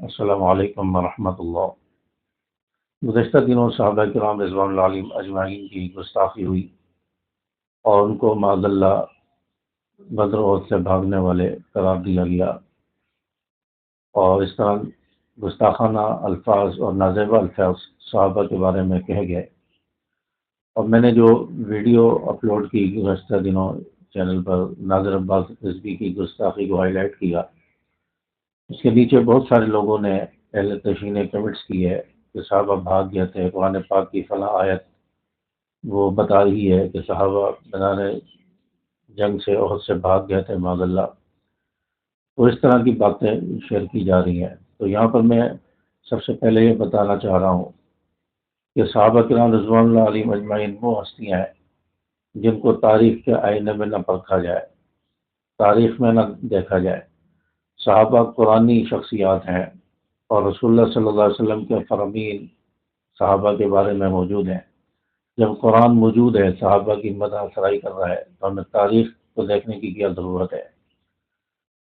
السلام علیکم ورحمۃ اللہ۔ گزشتہ دنوں صحابہ کرام رضوان اللہ علیہم اجمعین کی گستاخی ہوئی اور ان کو معاذ اللہ بدر و احد سے بھاگنے والے قرار دیا گیا، اور اس طرح گستاخانہ الفاظ اور نازیبہ الفاظ صحابہ کے بارے میں کہے گئے۔ اور میں نے جو ویڈیو اپلوڈ کی گزشتہ دنوں چینل پر ناظر عباس رضوی کی گستاخی کو ہائی لائٹ کیا، اس کے نیچے بہت سارے لوگوں نے اہل تشیع نے کمنٹس کی ہے کہ صحابہ بھاگ گئے تھے، قرآن پاک کی فلاں آیت وہ بتا رہی ہے کہ صحابہ میدان جنگ سے احد سے بھاگ گئے تھے معاذ اللہ۔ تو اس طرح کی باتیں شیئر کی جا رہی ہیں۔ تو یہاں پر میں سب سے پہلے یہ بتانا چاہ رہا ہوں کہ صحابہ کرام رضوان اللہ علیہم اجمعین وہ ہستیاں ہیں جن کو تاریخ کے آئینے میں نہ پرکھا جائے، تاریخ میں نہ دیکھا جائے۔ صحابہ قرآنی شخصیات ہیں، اور رسول اللہ صلی اللہ علیہ وسلم کے فرامین صحابہ کے بارے میں موجود ہیں۔ جب قرآن موجود ہے، صحابہ کی مدح افزائی کر رہا ہے، تو ہمیں تاریخ کو دیکھنے کی کیا ضرورت ہے؟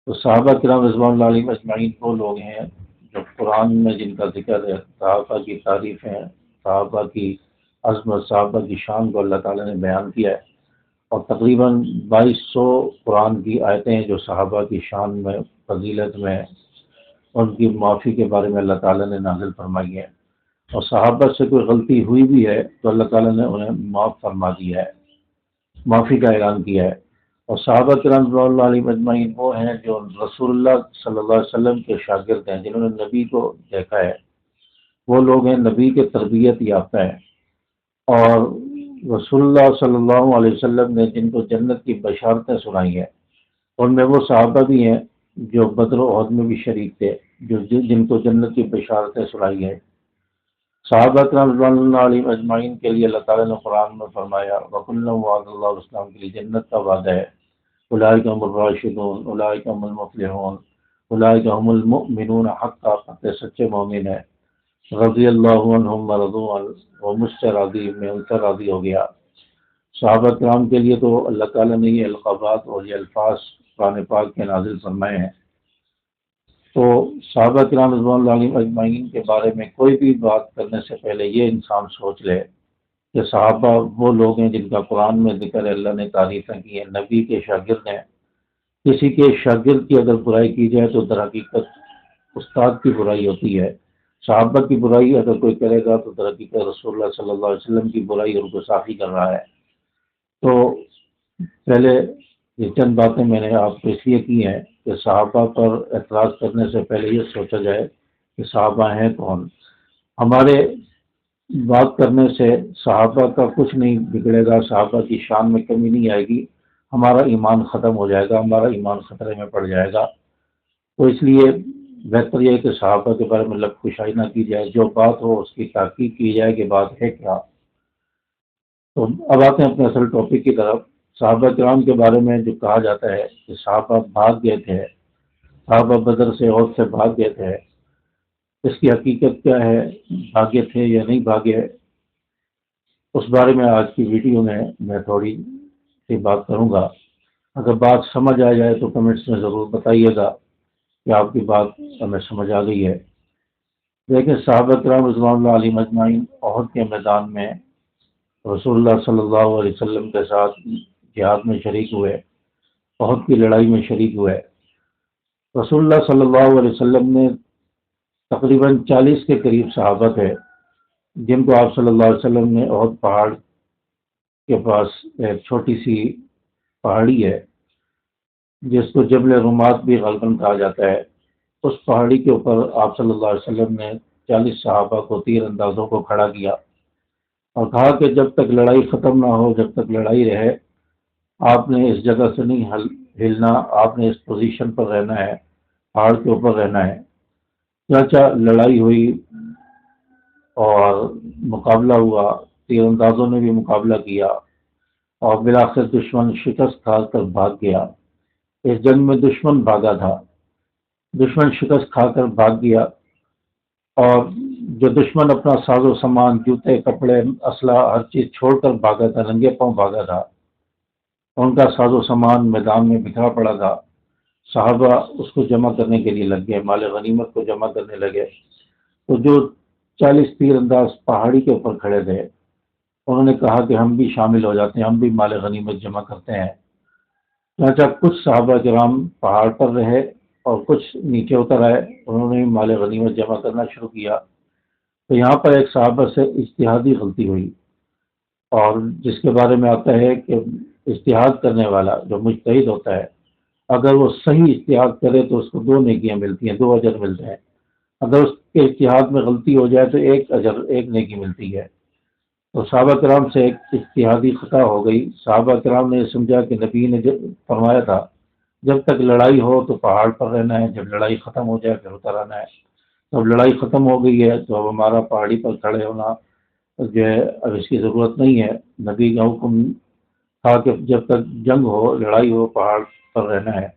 تو صحابہ کرام رضوان اللہ علیہم اجمعین وہ لوگ ہیں جو قرآن میں جن کا ذکر ہے، صحابہ کی تعریفیں، صحابہ کی عظمت، صحابہ کی شان کو اللہ تعالیٰ نے بیان کیا ہے، اور تقریباً 2200 قرآن کی آیتیں ہیں جو صحابہ کی شان میں، فضیلت میں، ان کی معافی کے بارے میں اللہ تعالیٰ نے نازل فرمائی ہے۔ اور صحابہ سے کوئی غلطی ہوئی بھی ہے تو اللہ تعالیٰ نے انہیں معاف فرما دیا ہے، معافی کا اعلان کیا ہے۔ اور صحابہ کرام رضوان اللہ علیہم اجمعین وہ ہیں جو رسول اللہ صلی اللہ علیہ وسلم کے شاگرد ہیں، جنہوں نے نبی کو دیکھا ہے، وہ لوگ ہیں نبی کے تربیت یافتہ ہیں، اور رسول اللہ صلی اللہ علیہ وسلم نے جن کو جنت کی بشارتیں سنائی ہیں، ان میں وہ صحابہ بھی ہیں جو بدر و احد میں بھی شریک تھے، جن کو جنت کی بشارتیں سنائی ہیں۔ صحابہ کرام رضوان اللہ علیہم اجمعین کے لیے اللہ تعالیٰ نے قرآن میں فرمایا وَكُلًّا وَعَدَ اللَّهُ الْحُسْنَى، کے لیے جنت کا وعدہ ہے۔ اولئک هم الراشدون، اولئک هم المفلحون، اولئک هم المؤمنون حقا، حق سچے مومن ہیں۔ رضی اللہ عنہم ورضوا عنہ، وہ مجھ سے راضی، میں ان سے راضی ہو گیا۔ صحابہ کرام کے لیے تو اللہ تعالیٰ نے یہ القابات اور یہ الفاظ قرآن پاک کے نازل فرمائے ہیں۔ تو صحابہ کرام رضوان اللہ علیہم اجمعین کے بارے میں کوئی بھی بات کرنے سے پہلے یہ انسان سوچ لے کہ صحابہ وہ لوگ ہیں جن کا قرآن میں ذکر ہے، اللہ نے تعریفیں کی ہیں، نبی کے شاگرد ہیں۔ کسی کے شاگرد کی اگر برائی کی جائے تو در حقیقت استاد کی برائی ہوتی ہے۔ صحابہ کی برائی اگر کوئی کرے گا تو در حقیقت رسول اللہ صلی اللہ علیہ وسلم کی برائی اور گستاخی کر رہا ہے۔ تو پہلے یہ چند باتیں میں نے آپ کو اس لیے کی ہیں کہ صحابہ پر اعتراض کرنے سے پہلے یہ سوچا جائے کہ صحابہ ہیں کون۔ ہمارے بات کرنے سے صحابہ کا کچھ نہیں بگڑے گا، صحابہ کی شان میں کمی نہیں آئے گی، ہمارا ایمان ختم ہو جائے گا، ہمارا ایمان خطرے میں پڑ جائے گا۔ تو اس لیے بہتر یہ ہے کہ صحابہ کے بارے میں لب کشائی نہ کی جائے، جو بات ہو اس کی تحقیق کی جائے کہ بات ہے کیا۔ تو اب آتے ہیں اپنے اصل ٹاپک کی طرف۔ صحابہ کرام کے بارے میں جو کہا جاتا ہے کہ صحابہ بھاگ گئے تھے، صحابہ بدر سے احد سے بھاگ گئے تھے، اس کی حقیقت کیا ہے؟ بھاگے تھے یا نہیں بھاگے؟ اس بارے میں آج کی ویڈیو میں تھوڑی سی بات کروں گا۔ اگر بات سمجھ آ جائے تو کمنٹس میں ضرور بتائیے گا کہ آپ کی بات ہمیں سمجھ آ گئی ہے۔ لیکن صحابہ کرام رضوان اللہ علیہم اجمعین احد کے میدان میں رسول اللہ صلی اللہ علیہ وسلم کے ساتھ جہاد میں شریک ہوئے، احد کی لڑائی میں شریک ہوئے۔ رسول اللہ صلی اللہ علیہ وسلم نے تقریباً 40 کے قریب صحابہ تھے جن کو آپ صلی اللہ علیہ وسلم نے احد پہاڑ کے پاس ایک چھوٹی سی پہاڑی ہے جس کو جبل رمات بھی غالباً کہا جاتا ہے، اس پہاڑی کے اوپر آپ صلی اللہ علیہ وسلم نے 40 صحابہ کو، تیر اندازوں کو کھڑا کیا اور کہا کہ جب تک لڑائی ختم نہ ہو، جب تک لڑائی رہے، آپ نے اس جگہ سے نہیں ہلنا، آپ نے اس پوزیشن پر رہنا ہے، پہاڑ کے اوپر رہنا ہے۔ چنانچہ لڑائی ہوئی اور مقابلہ ہوا، تیر اندازوں نے بھی مقابلہ کیا، اور بالآخر دشمن شکست کھا کر بھاگ گیا۔ اس جنگ میں دشمن بھاگا تھا، دشمن شکست کھا کر بھاگ گیا، اور جو دشمن اپنا ساز و سامان، جوتے، کپڑے، اسلحہ، ہر چیز چھوڑ کر بھاگا تھا، ننگے پاؤں بھاگا تھا، ان کا ساز و سامان میدان میں بکھرا پڑا تھا۔ صحابہ اس کو جمع کرنے کے لیے لگ گئے، مال غنیمت کو جمع کرنے لگے۔ تو جو 40 تیر انداز پہاڑی کے اوپر کھڑے تھے، انہوں نے کہا کہ ہم بھی شامل ہو جاتے ہیں، ہم بھی مال غنیمت جمع کرتے ہیں۔ چنانچہ کچھ صحابہ کرام پہاڑ پر رہے اور کچھ نیچے اتر آئے، انہوں نے بھی مال غنیمت جمع کرنا شروع کیا۔ تو یہاں پر ایک صحابہ سے اجتہادی غلطی ہوئی، اور جس کے بارے میں آتا ہے کہ اجتہاد کرنے والا جو مجتہد ہوتا ہے، اگر وہ صحیح اجتہاد کرے تو اس کو 2 نیکیاں ملتی ہیں، 2 اجر ملتے ہیں۔ اگر اس کے اجتہاد میں غلطی ہو جائے تو 1 اجر، 1 نیکی ملتی ہے۔ تو صحابہ کرام سے ایک اجتہادی خطا ہو گئی۔ صحابہ کرام نے یہ سمجھا کہ نبی نے جب فرمایا تھا جب تک لڑائی ہو تو پہاڑ پر رہنا ہے، جب لڑائی ختم ہو جائے پھر اتر آنا ہے۔ تو اب لڑائی ختم ہو گئی ہے تو اب ہمارا پہاڑی پر کھڑے ہونا جو ہے اب اس کی ضرورت نہیں ہے۔ نبی کا حکم تھا کہ جب تک جنگ ہو، لڑائی ہو، پہاڑ پر رہنا ہے۔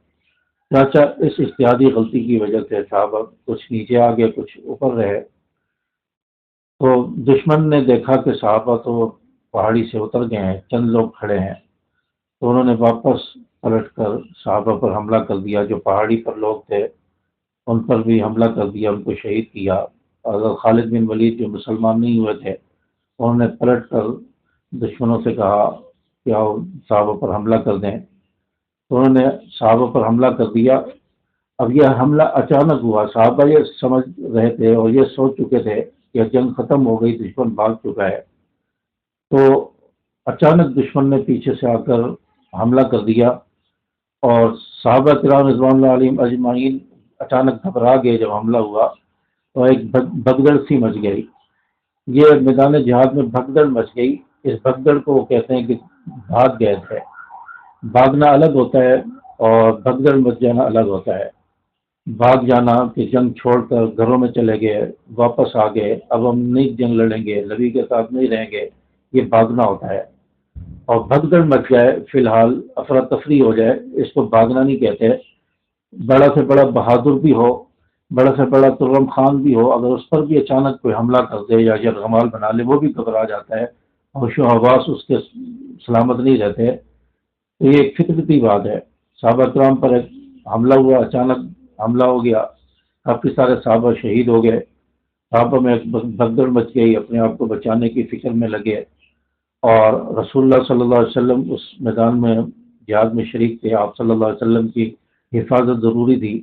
چاچا اس اجتہادی غلطی کی وجہ سے صحابہ کچھ نیچے آ گئے، کچھ اوپر رہے۔ تو دشمن نے دیکھا کہ صحابہ تو پہاڑی سے اتر گئے ہیں، چند لوگ کھڑے ہیں، تو انہوں نے واپس پلٹ کر صحابہ پر حملہ کر دیا۔ جو پہاڑی پر لوگ تھے ان پر بھی حملہ کر دیا، ان کو شہید کیا۔ اور خالد بن ولید جو مسلمان نہیں ہوئے تھے، انہوں نے پلٹ کر دشمنوں سے کہا کہ آؤ صحابہ پر حملہ کر دیں۔ تو انہوں نے صحابہ پر حملہ کر دیا۔ اب یہ حملہ اچانک ہوا، صحابہ یہ سمجھ رہے تھے اور یہ سوچ چکے تھے کہ جنگ ختم ہو گئی، دشمن بھاگ چکا ہے۔ تو اچانک دشمن نے پیچھے سے آ کر حملہ کر دیا، اور صحابہ کرام رضوان اللہ علیہم اجمعین اچانک گھبرا گئے۔ جب حملہ ہوا تو ایک بھگدڑ سی مچ گئی۔ یہ میدان جہاد میں بھگدڑ مچ گئی۔ اس بھگدڑ کو وہ کہتے ہیں کہ بھاگ گئے تھے۔ بھاگنا الگ ہوتا ہے اور بھگدڑ مچ جانا الگ ہوتا ہے۔ بھاگ جانا کہ جنگ چھوڑ کر گھروں میں چلے گئے، واپس آ گئے، اب ہم نہیں جنگ لڑیں گے، نبی کے ساتھ نہیں رہیں گے، یہ بھاگنا ہوتا ہے۔ اور بھگدڑ مچ جائے، فی الحال افراتفری ہو جائے، اس کو بھاگنا نہیں کہتے۔ بڑا سے بڑا بہادر بھی ہو، بڑا سے بڑا ترم خان بھی ہو، اگر اس پر بھی اچانک کوئی حملہ کر دے یا یرغمال بنا لے، وہ بھی گھبرا جاتا ہے، ہوش و حواس اس کے سلامت نہیں رہتے۔ تو یہ ایک فطرتی بات ہے۔ صحابہ کرام پر ایک حملہ ہوا، اچانک حملہ ہو گیا، کافی سارے صحابہ شہید ہو گئے۔ صحابہ میں ایک بھگدڑ مچ گئی، اپنے آپ کو بچانے کی فکر میں لگے، اور رسول اللہ صلی اللہ علیہ وسلم اس میدان میں جہاد میں شریک تھے۔ آپ صلی اللہ علیہ وسلم کی حفاظت ضروری تھی،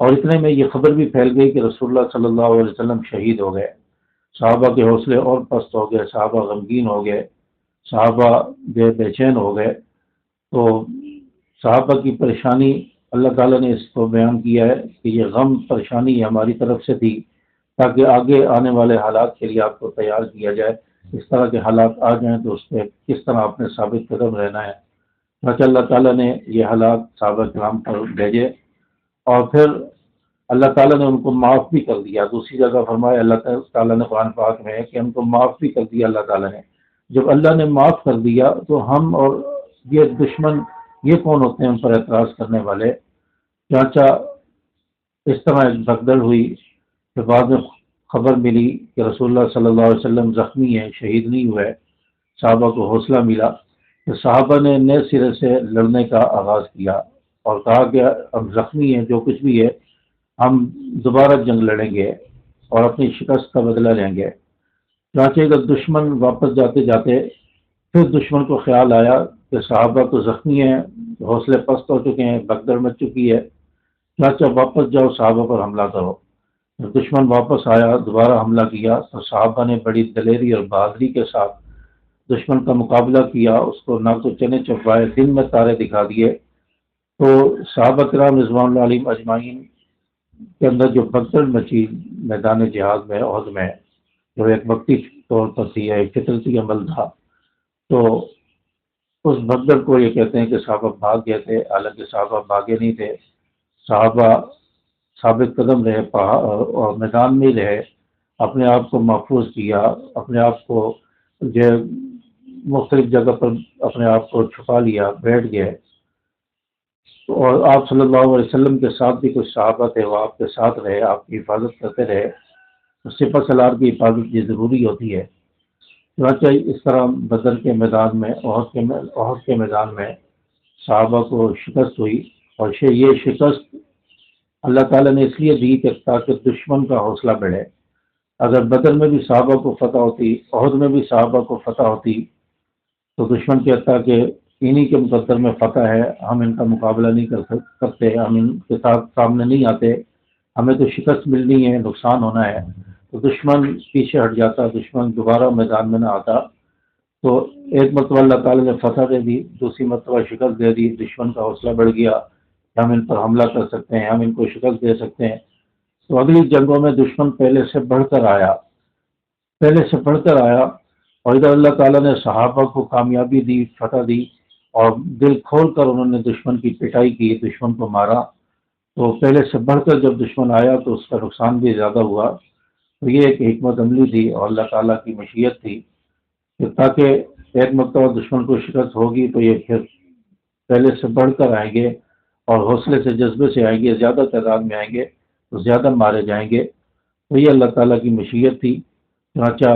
اور اتنے میں یہ خبر بھی پھیل گئی کہ رسول اللہ صلی اللہ علیہ وسلم شہید ہو گئے۔ صحابہ کے حوصلے اور پست ہو گئے، صحابہ غمگین ہو گئے، صحابہ بے چین ہو گئے۔ تو صحابہ کی پریشانی اللہ تعالیٰ نے اس کو بیان کیا ہے کہ یہ غم پریشانی ہماری طرف سے تھی، تاکہ آگے آنے والے حالات کے لیے آپ کو تیار کیا جائے۔ اس طرح کے حالات آ جائیں تو اس پہ کس طرح آپ نے ثابت قدم رہنا ہے۔ چنانچہ اللہ تعالیٰ نے یہ حالات صحابہ کرام پر بھیجے، اور پھر اللہ تعالیٰ نے ان کو معاف بھی کر دیا۔ دوسری جگہ فرمایا اللہ تعالیٰ نے قرآن پاک میں کہ ان کو معاف بھی کر دیا اللہ تعالیٰ نے۔ جب اللہ نے معاف کر دیا تو ہم اور یہ دشمن یہ کون ہوتے ہیں ان پر اعتراض کرنے والے؟ چنانچہ اس طرح ایک بھگدڑ ہوئی کہ بعد میں خبر ملی کہ رسول اللہ صلی اللہ علیہ وسلم زخمی ہیں، شہید نہیں ہوئے۔ صحابہ کو حوصلہ ملا کہ صحابہ نے نئے سرے سے لڑنے کا آغاز کیا، اور کہا کہ ہم زخمی ہیں، جو کچھ بھی ہے ہم دوبارہ جنگ لڑیں گے اور اپنی شکست کا بدلہ لیں گے۔ چنانچہ اگر دشمن واپس جاتے جاتے پھر دشمن کو خیال آیا کہ صحابہ تو زخمی ہیں، حوصلے پست ہو چکے ہیں، بھگدڑ مچ چکی ہے، چنانچہ واپس جاؤ، صحابہ پر حملہ کرو۔ جب دشمن واپس آیا، دوبارہ حملہ کیا، تو صحابہ نے بڑی دلیری اور بہادری کے ساتھ دشمن کا مقابلہ کیا، اس کو نہ تو چنے چپائے، دن میں تارے دکھا دیے۔ تو صحابہ کرام رضوان اللہ علیہم اجمعین کے اندر جو بھگدڑ مچی میدان جہاد میں، عہد میں، جو ایک وقتی طور پر تھی، ایک فطرتی عمل تھا، تو اس بھگدڑ کو یہ کہتے ہیں کہ صحابہ بھاگ گئے تھے، حالانکہ صحابہ بھاگے نہیں تھے۔ صحابہ ثابت قدم رہے، اور میدان میں رہے، اپنے آپ کو محفوظ کیا، اپنے آپ کو جو مختلف جگہ پر اپنے آپ کو چھپا لیا، بیٹھ گئے۔ اور آپ صلی اللہ علیہ وسلم کے ساتھ بھی کچھ صحابہ تھے، وہ آپ کے ساتھ رہے، آپ کی حفاظت کرتے رہے۔ سپہ سالار کی حفاظت یہ ضروری ہوتی ہے۔ چنانچہ اس طرح بدر کے میدان میں، احد کے میدان میں صحابہ کو شکست ہوئی، اور یہ شکست اللہ تعالیٰ نے اس لیے دی کہ تاکہ دشمن کا حوصلہ بڑھے۔ اگر بدر میں بھی صحابہ کو فتح ہوتی، احد میں بھی صحابہ کو فتح ہوتی، تو دشمن کہتا کہ انہی کے مقدر میں فتح ہے، ہم ان کا مقابلہ نہیں کرتے، ہم ان کے ساتھ سامنے نہیں آتے، ہمیں تو شکست ملنی ہے، نقصان ہونا ہے۔ تو دشمن پیچھے ہٹ جاتا، دشمن دوبارہ میدان میں نہ آتا۔ تو ایک مرتبہ اللہ تعالیٰ نے فتح دے دی، دوسری مرتبہ شکست دے دی، دشمن کا حوصلہ بڑھ گیا کہ ہم ان پر حملہ کر سکتے ہیں، ہم ان کو شکست دے سکتے ہیں۔ تو اگلی جنگوں میں دشمن پہلے سے بڑھ کر آیا، اور ادھر اللہ تعالیٰ نے صحابہ کو کامیابی دی، فتح دی، اور دل کھول کر انہوں نے دشمن کی پٹائی کی، دشمن کو مارا۔ تو پہلے سے بڑھ کر جب دشمن آیا تو اس کا نقصان بھی زیادہ ہوا۔ تو یہ ایک حکمت عملی تھی اور اللہ تعالیٰ کی مشیت تھی کہ تاکہ ایک مرتبہ دشمن کو شکست ہوگی تو یہ پھر پہلے سے بڑھ کر آئیں گے اور حوصلے سے، جذبے سے آئیں گے، زیادہ تعداد میں آئیں گے تو زیادہ مارے جائیں گے۔ تو یہ اللہ تعالیٰ کی مشیت تھی۔ چنانچہ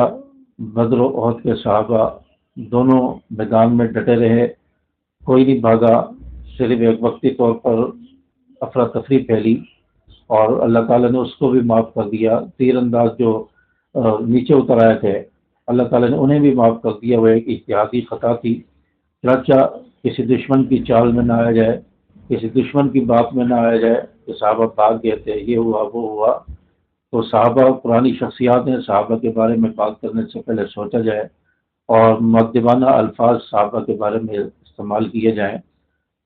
بدر و احد کے صحابہ دونوں میدان میں ڈٹے رہے، کوئی نہیں بھاگا، صرف ایک وقتی طور پر افراتفری پھیلی اور اللہ تعالیٰ نے اس کو بھی معاف کر دیا۔ تیر انداز جو نیچے اتر آئے تھے، اللہ تعالیٰ نے انہیں بھی معاف کر دیا، وہ ایک اجتہادی خطا تھی۔ چنانچہ کسی دشمن کی چال میں نہ آیا جائے، کسی دشمن کی بات میں نہ آیا جائے کہ صحابہ بھاگ گئے تھے، یہ ہوا وہ ہوا۔ تو صحابہ پرانی شخصیات ہیں، صحابہ کے بارے میں بات کرنے سے پہلے سوچا جائے اور مؤدبانہ الفاظ صحابہ کے بارے میں استعمال کیے جائیں۔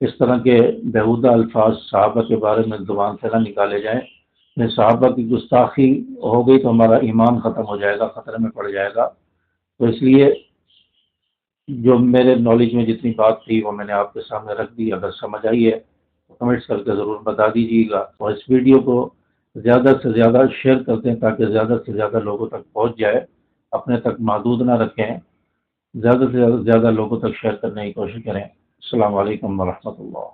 اس طرح کے بیہودہ الفاظ صحابہ کے بارے میں زبان سے نہ نکالے جائیں۔ صحابہ کی گستاخی ہو گئی تو ہمارا ایمان ختم ہو جائے گا، خطرے میں پڑ جائے گا۔ تو اس لیے جو میرے نالج میں جتنی بات تھی وہ میں نے آپ کے سامنے رکھ دی۔ اگر سمجھ آئی ہے تو کمنٹس کر کے ضرور بتا دیجیے گا، اور اس ویڈیو کو زیادہ سے زیادہ شیئر کرتے ہیں تاکہ زیادہ سے زیادہ لوگوں تک پہنچ جائے، اپنے تک محدود نہ رکھیں، زیادہ سے زیادہ لوگوں تک شیئر کرنے کی کوشش کریں۔ السلام علیکم ورحمۃ اللہ۔